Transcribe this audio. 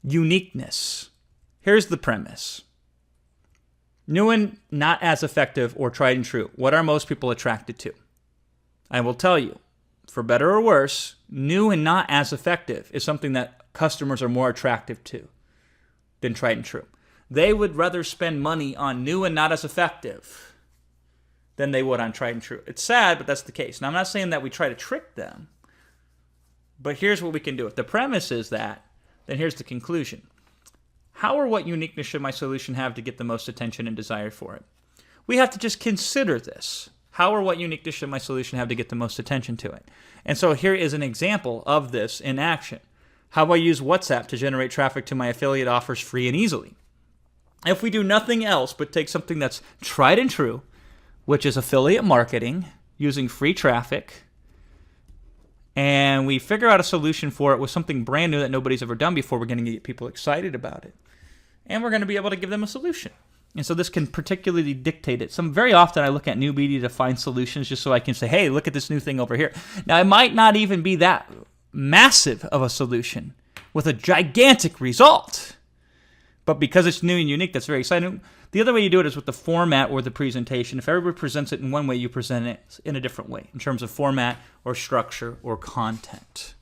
Uniqueness. Here's the premise. New and not as effective or tried and true. What are most people attracted to? I will tell you, for better or worse, new and not as effective is something that customers are more attractive to than tried and true. They would rather spend money on new and not as effective than they would on tried and true. It's sad, but that's the case. Now, I'm not saying that we try to trick them, but here's what we can do. If the premise is that, then here's the conclusion. How or what uniqueness should my solution have to get the most attention and desire for it? We have to just consider this. How or what uniqueness should my solution have to get the most attention to it? And so here is an example of this in action. How do I use WhatsApp to generate traffic to my affiliate offers free and easily? If we do nothing else but take something that's tried and true, which is affiliate marketing, using free traffic, and we figure out a solution for it with something brand new that nobody's ever done before, we're going to get people excited about it. And we're going to be able to give them a solution. And so this can particularly dictate it. Very often I look at new media to find solutions just so I can say, hey, look at this new thing over here. Now, it might not even be that massive of a solution with a gigantic result. But because it's new and unique, that's very exciting. The other way you do it is with the format or the presentation. If everybody presents it in one way, you present it in a different way in terms of format or structure or content.